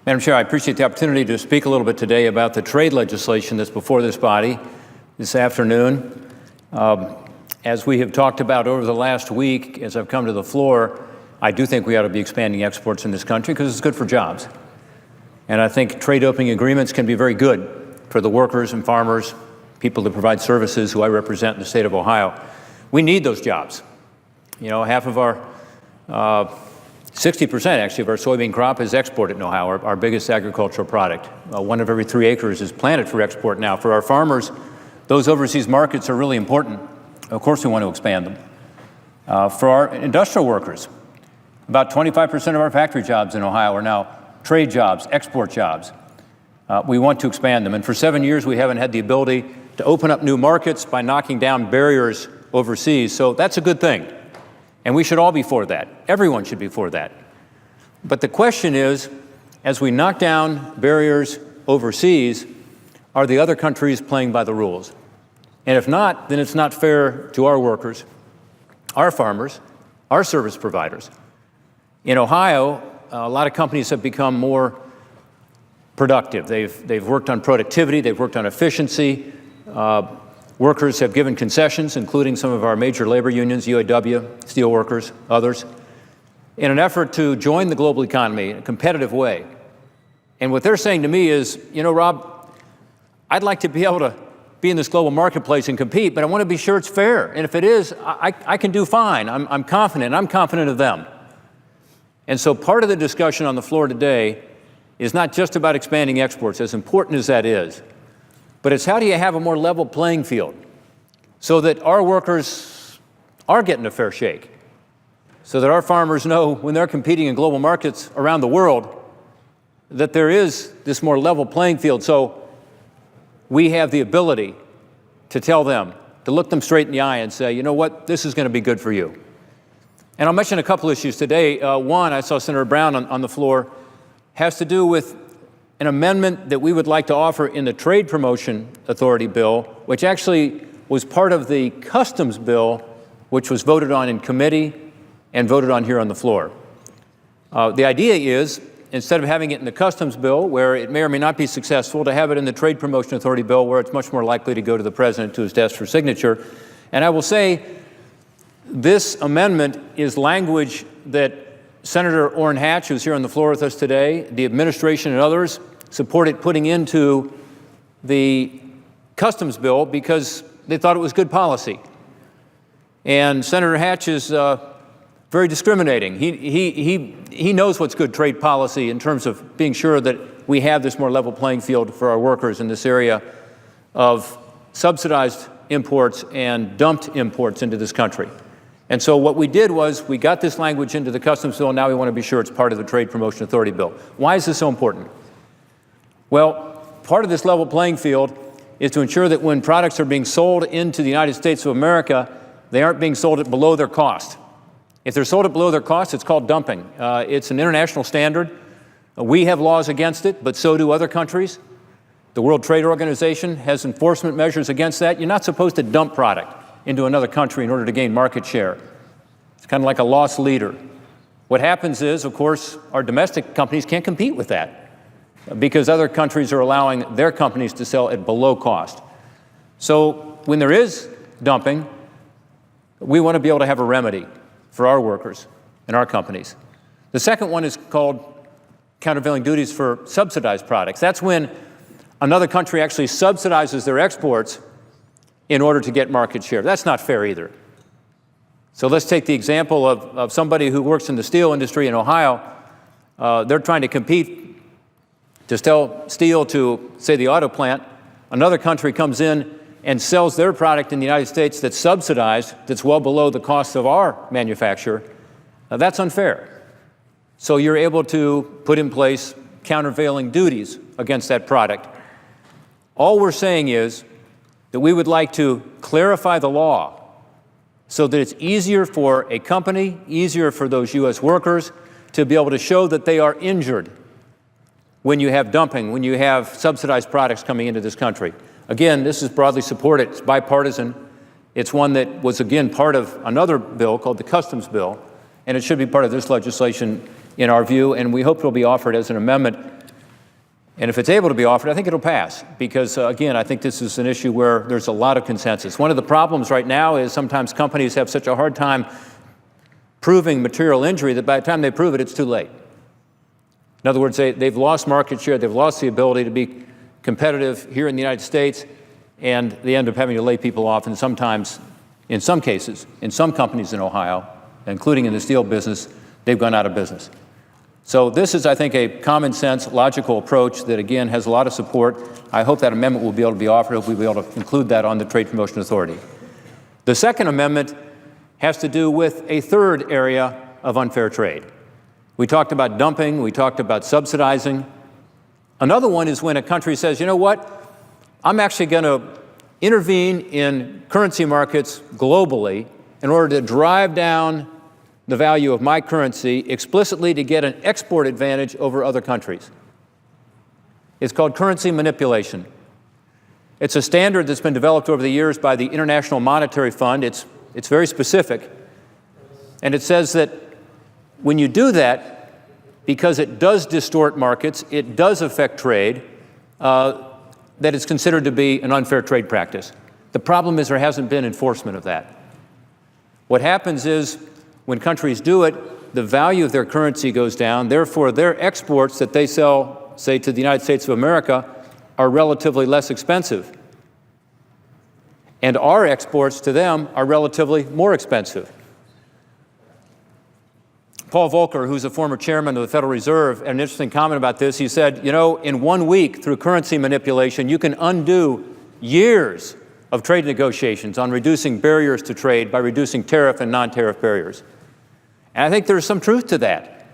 Madam Chair, I appreciate the opportunity to speak a little bit today about the trade legislation that's before this body this afternoon. As we have talked about over the last week, as I've come to the floor, I do think we ought to be expanding exports in this country because it's good for jobs. And I think trade opening agreements can be very good for the workers and farmers, people that provide services who I represent in the state of Ohio. We need those jobs. You know, half of our 60% actually of our soybean crop is exported in Ohio, our biggest agricultural product. 1 of every 3 acres is planted for export now. For our farmers, those overseas markets are really important. Of course we want to expand them. For our industrial workers, about 25% of our factory jobs in Ohio are now trade jobs, export jobs. We want to expand them. And for 7 years, we haven't had the ability to open up new markets by knocking down barriers overseas. So that's a good thing. And we should all be for that. Everyone should be for that. But the question is, as we knock down barriers overseas, are the other countries playing by the rules? And if not, then it's not fair to our workers, our farmers, our service providers. In Ohio, a lot of companies have become more productive. They've worked on productivity, they've worked on efficiency. Workers have given concessions, including some of our major labor unions, UAW, steelworkers, others, in an effort to join the global economy in a competitive way. And what they're saying to me is, you know, Rob, I'd like to be able to be in this global marketplace and compete, but I want to be sure it's fair. And if it is, I can do fine. I'm confident. I'm confident of them. And so part of the discussion on the floor today is not just about expanding exports, as important as that is, but it's how do you have a more level playing field so that our workers are getting a fair shake, so that our farmers know when they're competing in global markets around the world that there is this more level playing field. So we have the ability to tell them, to look them straight in the eye and say, you know what, this is going to be good for you. And I'll mention a couple issues today. One, I saw Senator Brown on the floor, has to do with an amendment that we would like to offer in the Trade Promotion Authority bill, which actually was part of the Customs bill, which was voted on in committee and voted on here on the floor. The idea is, instead of having it in the Customs bill, where it may or may not be successful, to have it in the Trade Promotion Authority bill, where it's much more likely to go to the President, to his desk for signature. And I will say, this amendment is language that Senator Orrin Hatch, who's here on the floor with us today, the administration and others supported putting into the Customs bill because they thought it was good policy. And Senator Hatch is very discriminating. He knows what's good trade policy in terms of being sure that we have this more level playing field for our workers in this area of subsidized imports and dumped imports into this country. And so what we did was we got this language into the Customs bill, and now we want to be sure it's part of the Trade Promotion Authority bill. Why is this so important? Well, part of this level playing field is to ensure that when products are being sold into the United States of America, they aren't being sold at below their cost. If they're sold at below their cost, it's called dumping. It's an international standard. We have laws against it, but so do other countries. The World Trade Organization has enforcement measures against that. You're not supposed to dump product into another country in order to gain market share. It's kind of like a loss leader. What happens is, of course, our domestic companies can't compete with that because other countries are allowing their companies to sell at below cost. So when there is dumping, we want to be able to have a remedy for our workers and our companies. The second one is called countervailing duties for subsidized products. That's when another country actually subsidizes their exports in order to get market share. That's not fair either. So let's take the example of somebody who works in the steel industry in Ohio. They're trying to compete to sell steel to, say, the auto plant. Another country comes in and sells their product in the United States that's subsidized, that's well below the cost of our manufacturer. Now, that's unfair. So you're able to put in place countervailing duties against that product. All we're saying is that we would like to clarify the law so that it's easier for a company, easier for those U.S. workers to be able to show that they are injured when you have dumping, when you have subsidized products coming into this country. Again, this is broadly supported. It's bipartisan. It's one that was, again, part of another bill called the Customs bill, and it should be part of this legislation in our view, and we hope it will be offered as an amendment And if it's able to be offered, I think it'll pass because, again, I think this is an issue where there's a lot of consensus. One of the problems right now is sometimes companies have such a hard time proving material injury that by the time they prove it, it's too late. In other words, they've lost market share, they've lost the ability to be competitive here in the United States, and they end up having to lay people off, and sometimes, in some cases, in some companies in Ohio, including in the steel business, they've gone out of business. So this is, I think, a common sense, logical approach that, again, has a lot of support. I hope that amendment will be able to be offered. I hope we'll be able to include that on the Trade Promotion Authority. The second amendment has to do with a third area of unfair trade. We talked about dumping. We talked about subsidizing. Another one is when a country says, you know what, I'm actually going to intervene in currency markets globally in order to drive down the value of my currency explicitly to get an export advantage over other countries. It's called currency manipulation. It's a standard that's been developed over the years by the International Monetary Fund. It's very specific. And it says that when you do that, because it does distort markets, it does affect trade, that it's considered to be an unfair trade practice. The problem is there hasn't been enforcement of that. What happens is when countries do it, the value of their currency goes down. Therefore, their exports that they sell, say, to the United States of America are relatively less expensive. And our exports to them are relatively more expensive. Paul Volcker, who's a former chairman of the Federal Reserve, had an interesting comment about this. He said, you know, in 1 week, through currency manipulation, you can undo years of trade negotiations on reducing barriers to trade by reducing tariff and non-tariff barriers. And I think there's some truth to that.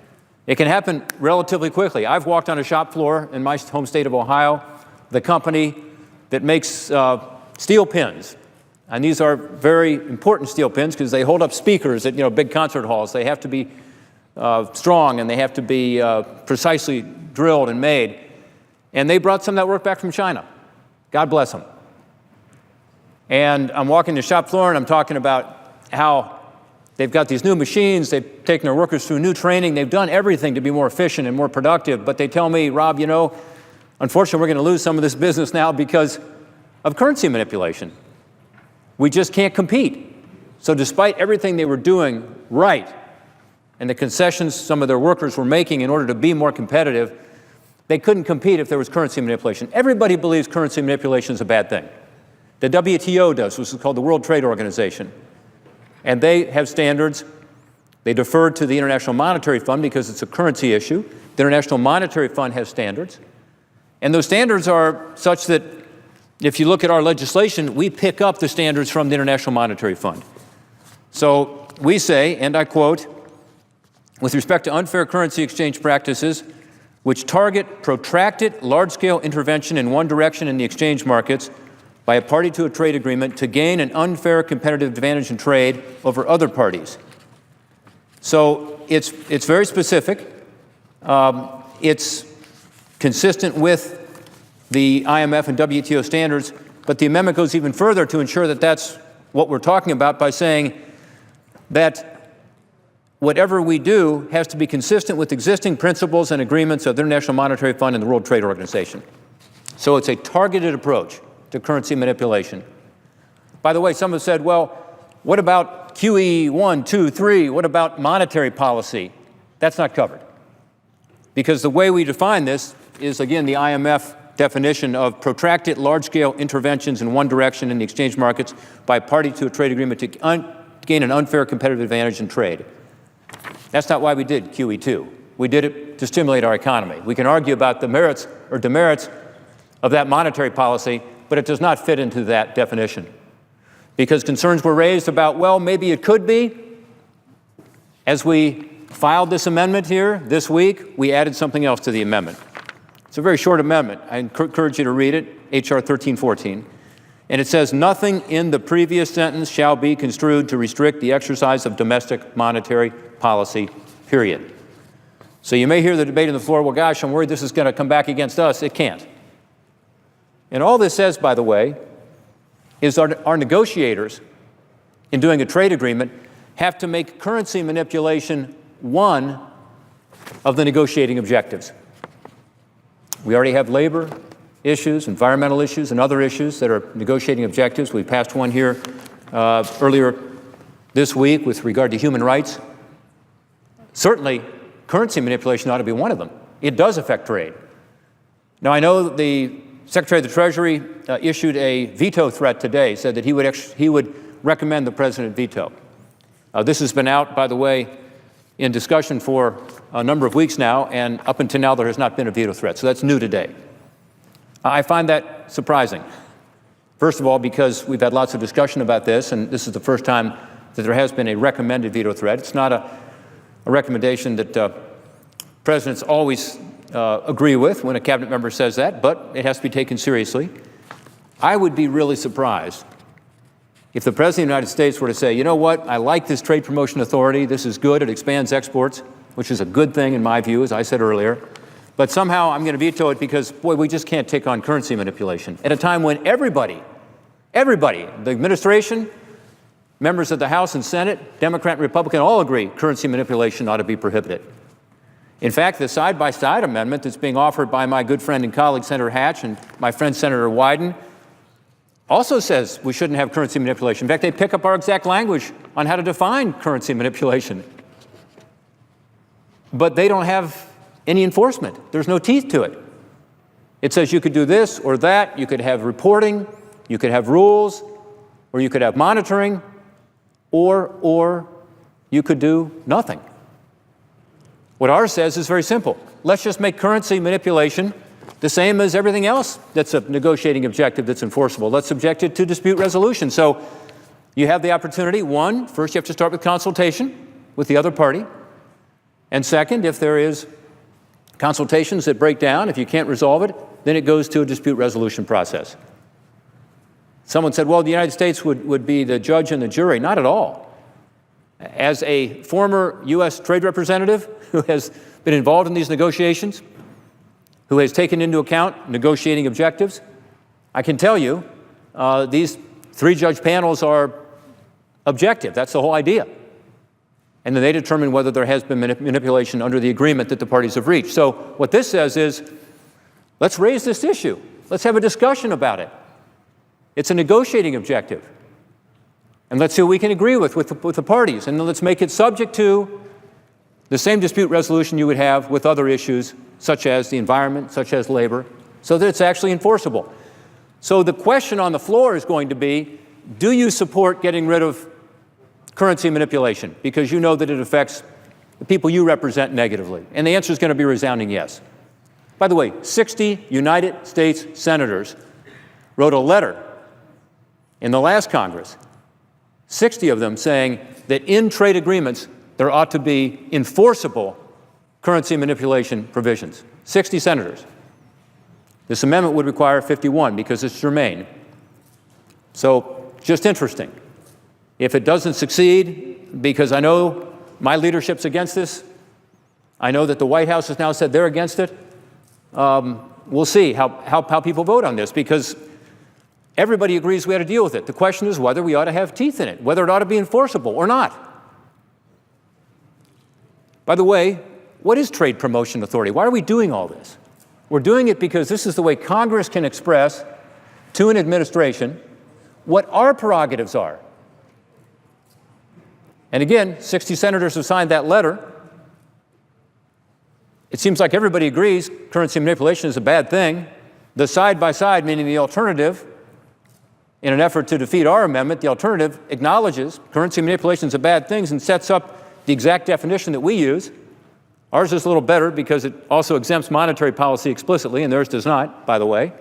It can happen relatively quickly. I've walked on a shop floor in my home state of Ohio, the company that makes steel pins. And these are very important steel pins because they hold up speakers at, big concert halls. They have to be strong and they have to be precisely drilled and made. And they brought some of that work back from China. God bless them. And I'm walking the shop floor and I'm talking about how they've got these new machines, they've taken their workers through new training, they've done everything to be more efficient and more productive, but they tell me, Rob, unfortunately we're going to lose some of this business now because of currency manipulation. We just can't compete. So despite everything they were doing right and the concessions some of their workers were making in order to be more competitive, they couldn't compete if there was currency manipulation. Everybody believes currency manipulation is a bad thing. The WTO does, which is called the World Trade Organization. And they have standards. They defer to the International Monetary Fund because it's a currency issue. The International Monetary Fund has standards. And those standards are such that if you look at our legislation, we pick up the standards from the International Monetary Fund. So we say, and I quote, with respect to unfair currency exchange practices which target protracted large-scale intervention in one direction in the exchange markets by a party to a trade agreement to gain an unfair competitive advantage in trade over other parties. So it's very specific. It's consistent with the IMF and WTO standards, but the amendment goes even further to ensure that that's what we're talking about by saying that whatever we do has to be consistent with existing principles and agreements of the International Monetary Fund and the World Trade Organization. So it's a targeted approach to currency manipulation. By the way, some have said, well, what about QE 1, 2, 3? What about monetary policy? That's not covered. Because the way we define this is, again, the IMF definition of protracted large-scale interventions in one direction in the exchange markets by a party to a trade agreement to gain an unfair competitive advantage in trade. That's not why we did QE 2. We did it to stimulate our economy. We can argue about the merits or demerits of that monetary policy, but it does not fit into that definition. Because concerns were raised about, well, maybe it could be. As we filed this amendment here this week, we added something else to the amendment. It's a very short amendment. I encourage you to read it, H.R. 1314. And it says, nothing in the previous sentence shall be construed to restrict the exercise of domestic monetary policy, period. So you may hear the debate on the floor, well, gosh, I'm worried this is going to come back against us. It can't. And all this says, by the way, is our negotiators, in doing a trade agreement, have to make currency manipulation one of the negotiating objectives. We already have labor issues, environmental issues, and other issues that are negotiating objectives. We passed one here earlier this week with regard to human rights. Certainly, currency manipulation ought to be one of them. It does affect trade. Now, I know the Secretary of the Treasury issued a veto threat today, said that he would recommend the president veto. This has been out, by the way, in discussion for a number of weeks now, and up until now there has not been a veto threat, so that's new today. I find that surprising. First of all, because we've had lots of discussion about this, and this is the first time that there has been a recommended veto threat. It's not a recommendation that presidents always agree with when a cabinet member says that, but it has to be taken seriously. I would be really surprised if the President of the United States were to say, you know what, I like this trade promotion authority, this is good, it expands exports, which is a good thing in my view, as I said earlier, but somehow I'm going to veto it because, boy, we just can't take on currency manipulation at a time when everybody, the administration, members of the House and Senate, Democrat and Republican, all agree currency manipulation ought to be prohibited. In fact, the side-by-side amendment that's being offered by my good friend and colleague, Senator Hatch, and my friend, Senator Wyden, also says we shouldn't have currency manipulation. In fact, they pick up our exact language on how to define currency manipulation. But they don't have any enforcement. There's no teeth to it. It says you could do this or that. You could have reporting, you could have rules, or you could have monitoring, or you could do nothing. What ours says is very simple. Let's just make currency manipulation the same as everything else that's a negotiating objective that's enforceable. Let's subject it to dispute resolution. So you have the opportunity, one, first you have to start with consultation with the other party. And second, if there is consultations that break down, if you can't resolve it, then it goes to a dispute resolution process. Someone said, well, the United States would be the judge and the jury. Not at all. As a former U.S. trade representative who has been involved in these negotiations, who has taken into account negotiating objectives, I can tell you these three-judge panels are objective. That's the whole idea. And then they determine whether there has been manipulation under the agreement that the parties have reached. So what this says is, let's raise this issue. Let's have a discussion about it. It's a negotiating objective. And let's see what we can agree with the parties. And then let's make it subject to the same dispute resolution you would have with other issues, such as the environment, such as labor, so that it's actually enforceable. So the question on the floor is going to be, do you support getting rid of currency manipulation? Because you know that it affects the people you represent negatively. And the answer is going to be a resounding yes. By the way, 60 United States senators wrote a letter in the last Congress, 60 of them saying that in trade agreements, there ought to be enforceable currency manipulation provisions. 60 senators. This amendment would require 51 because it's germane. So just interesting. If it doesn't succeed, because I know my leadership's against this, I know that the White House has now said they're against it, we'll see how people vote on this, because everybody agrees we ought to deal with it. The question is whether we ought to have teeth in it, whether it ought to be enforceable or not. By the way, what is trade promotion authority? Why are we doing all this? We're doing it because this is the way Congress can express to an administration what our prerogatives are. And again, 60 senators have signed that letter. It seems like everybody agrees currency manipulation is a bad thing. The side-by-side, meaning the alternative, in an effort to defeat our amendment, the alternative acknowledges currency manipulation is a bad thing and sets up the exact definition that we use. Ours is a little better because it also exempts monetary policy explicitly, and theirs does not, by the way.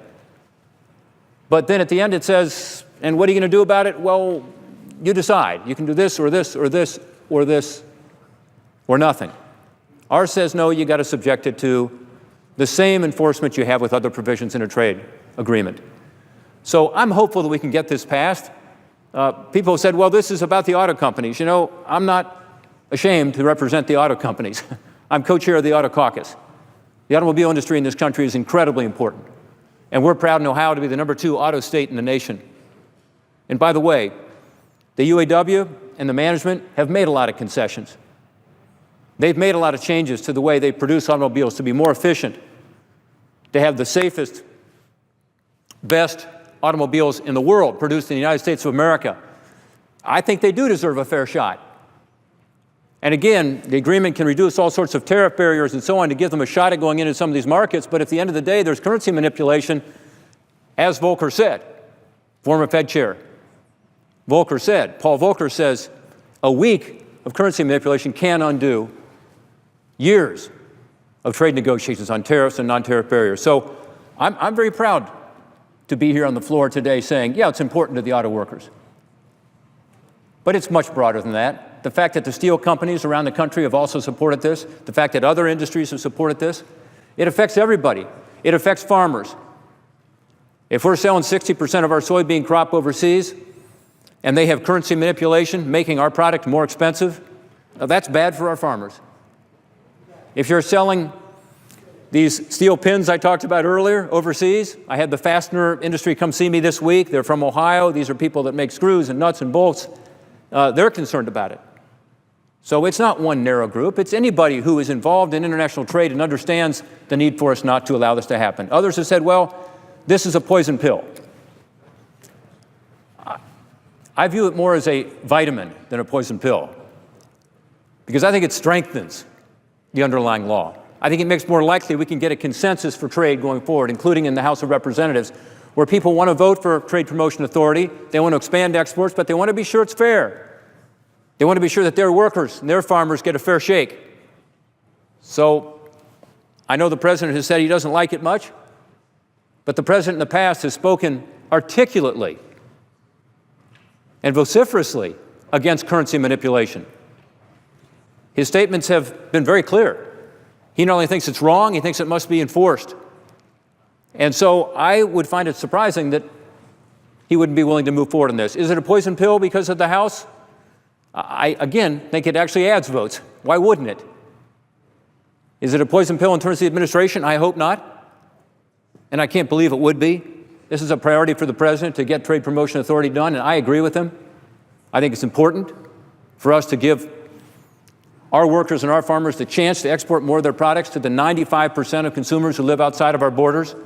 But then at the end it says, and what are you going to do about it? Well, you decide. You can do this or this or this or this or nothing. Ours says, no, you got to subject it to the same enforcement you have with other provisions in a trade agreement. So I'm hopeful that we can get this passed. People have said, well, this is about the auto companies. You know, I'm not ashamed to represent the auto companies. I'm co-chair of the Auto Caucus. The automobile industry in this country is incredibly important. And we're proud in Ohio to be the #2 auto state in the nation. And by the way, the UAW and the management have made a lot of concessions. They've made a lot of changes to the way they produce automobiles to be more efficient, to have the safest, best automobiles in the world produced in the United States of America. I think they do deserve a fair shot. And again, the agreement can reduce all sorts of tariff barriers and so on to give them a shot at going into some of these markets, but at the end of the day, there's currency manipulation, as Volcker said, former Fed chair. Volcker said, Paul Volcker says, a week of currency manipulation can undo years of trade negotiations on tariffs and non-tariff barriers. So I'm very proud to be here on the floor today saying, yeah, it's important to the auto workers. But it's much broader than that. The fact that the steel companies around the country have also supported this, the fact that other industries have supported this, it affects everybody. It affects farmers. If we're selling 60% of our soybean crop overseas and they have currency manipulation making our product more expensive, that's bad for our farmers. If you're selling these steel pins I talked about earlier overseas, I had the fastener industry come see me this week. They're from Ohio. These are people that make screws and nuts and bolts. They're concerned about it. So it's not one narrow group. It's anybody who is involved in international trade and understands the need for us not to allow this to happen. Others have said, well, this is a poison pill. I view it more as a vitamin than a poison pill because I think it strengthens the underlying law. I think it makes more likely we can get a consensus for trade going forward, including in the House of Representatives, where people want to vote for trade promotion authority. They want to expand exports, but they want to be sure it's fair. They want to be sure that their workers and their farmers get a fair shake. So I know the president has said he doesn't like it much, but the president in the past has spoken articulately and vociferously against currency manipulation. His statements have been very clear. He not only thinks it's wrong, he thinks it must be enforced. And so I would find it surprising that he wouldn't be willing to move forward on this. Is it a poison pill because of the House? I, again, think it actually adds votes. Why wouldn't it? Is it a poison pill in terms of the administration? I hope not. And I can't believe it would be. This is a priority for the president to get trade promotion authority done, and I agree with him. I think it's important for us to give our workers and our farmers the chance to export more of their products to the 95% of consumers who live outside of our borders,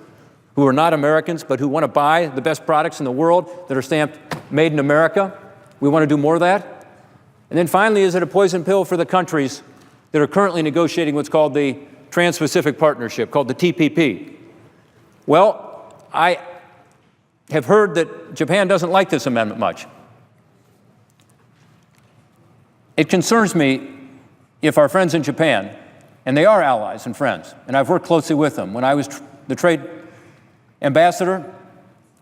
who are not Americans, but who want to buy the best products in the world that are stamped Made in America. We want to do more of that. And then finally, is it a poison pill for the countries that are currently negotiating what's called the Trans-Pacific Partnership, called the TPP? Well, I have heard that Japan doesn't like this amendment much. It concerns me if our friends in Japan, and they are allies and friends, and I've worked closely with them. When I was the trade ambassador,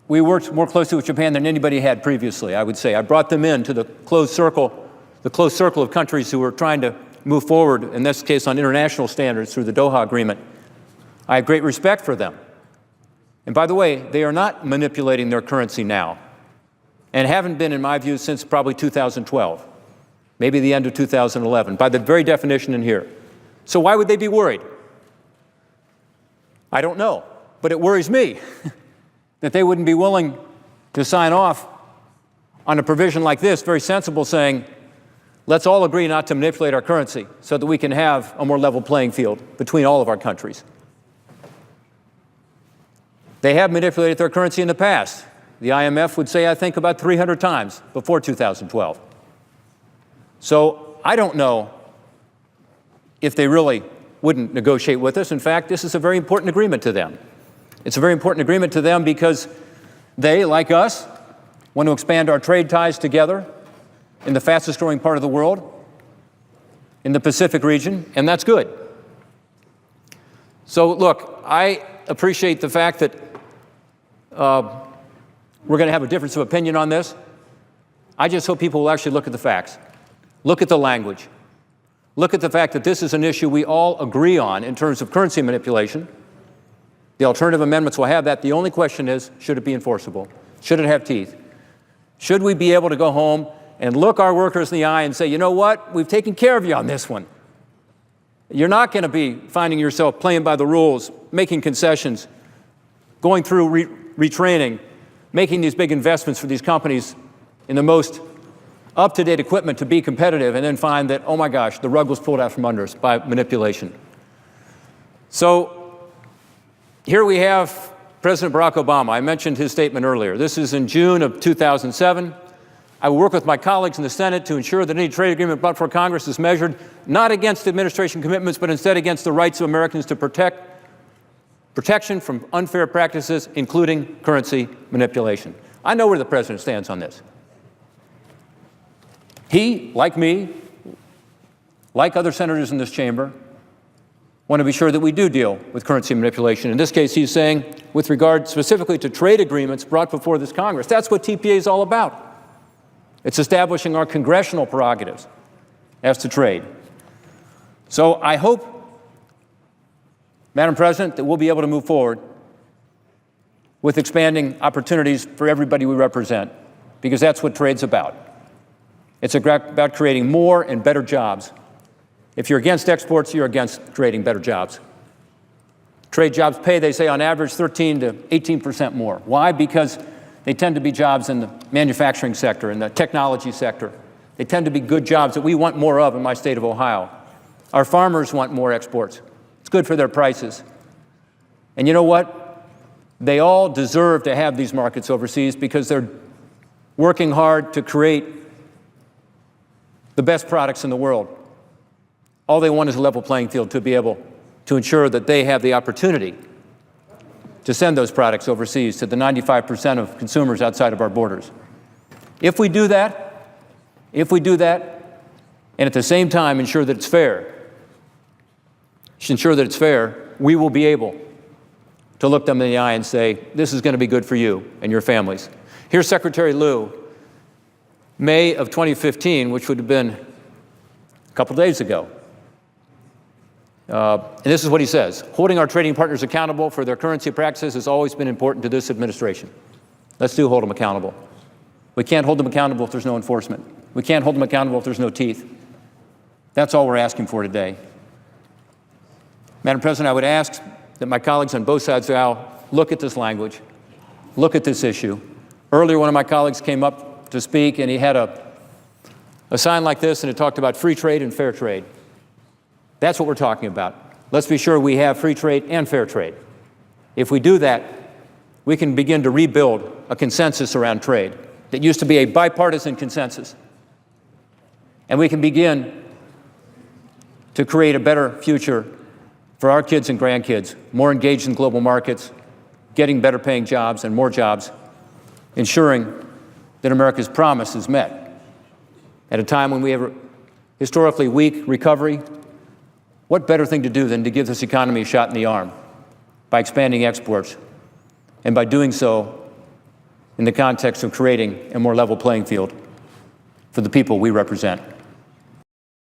we worked more closely with Japan than anybody had previously, I would say. I brought them into the closed circle of countries who were trying to move forward, in this case on international standards through the Doha Agreement. I have great respect for them. And by the way, they are not manipulating their currency now, and haven't been, in my view, since probably 2012. Maybe the end of 2011, by the very definition in here. So why would they be worried? I don't know, but it worries me that they wouldn't be willing to sign off on a provision like this, very sensible, saying, let's all agree not to manipulate our currency so that we can have a more level playing field between all of our countries. They have manipulated their currency in the past. The IMF would say, I think, about 300 times before 2012. So I don't know if they really wouldn't negotiate with us. In fact, this is a very important agreement to them. It's a very important agreement to them because they, like us, want to expand our trade ties together in the fastest growing part of the world, in the Pacific region, and that's good. So look, I appreciate the fact that we're going to have a difference of opinion on this. I just hope people will actually look at the facts. Look at the language. Look at the fact that this is an issue we all agree on in terms of currency manipulation. The alternative amendments will have that. The only question is, should it be enforceable? Should it have teeth? Should we be able to go home and look our workers in the eye and say, you know what, we've taken care of you on this one. You're not going to be finding yourself playing by the rules, making concessions, going through retraining, making these big investments for these companies in the most up-to-date equipment to be competitive, and then find that, oh my gosh, the rug was pulled out from under us by manipulation. So Here we have President Barack Obama. I mentioned his statement earlier. This is in June of 2007. I will work with my colleagues in the Senate to ensure that any trade agreement brought before Congress is measured not against administration commitments, but instead against the rights of Americans to protection from unfair practices, including currency manipulation. I know where the president stands on this. He, like me, like other senators in this chamber, want to be sure that we do deal with currency manipulation. In this case, he's saying, with regard specifically to trade agreements brought before this Congress, that's what TPA is all about. It's establishing our congressional prerogatives as to trade. So I hope, Madam President, that we'll be able to move forward with expanding opportunities for everybody we represent, because that's what trade's about. It's about creating more and better jobs. If you're against exports, you're against creating better jobs. Trade jobs pay, they say, on average 13 to 18% more. Why? Because they tend to be jobs in the manufacturing sector, in the technology sector. They tend to be good jobs that we want more of in my state of Ohio. Our farmers want more exports. It's good for their prices. And you know what? They all deserve to have these markets overseas because they're working hard to create the best products in the world. All they want is a level playing field to be able to ensure that they have the opportunity to send those products overseas to the 95% of consumers outside of our borders. If we do that, and at the same time ensure that it's fair, we will be able to look them in the eye and say, this is going to be good for you and your families. Here's Secretary Lew, May of 2015, which would have been a couple days ago. And this is what he says: holding our trading partners accountable for their currency practices has always been important to this administration. Let's hold them accountable. We can't hold them accountable if there's no enforcement. We can't hold them accountable if there's no teeth. That's all we're asking for today. Madam President, I would ask that my colleagues on both sides of the aisle look at this language, look at this issue. Earlier, one of my colleagues came up to speak, and he had a sign like this, and it talked about free trade and fair trade. That's what we're talking about. Let's be sure we have free trade and fair trade. If we do that, we can begin to rebuild a consensus around trade that used to be a bipartisan consensus. And we can begin to create a better future for our kids and grandkids, more engaged in global markets, getting better paying jobs and more jobs, ensuring that America's promise is met. At a time when we have a historically weak recovery, what better thing to do than to give this economy a shot in the arm by expanding exports, and by doing so in the context of creating a more level playing field for the people we represent.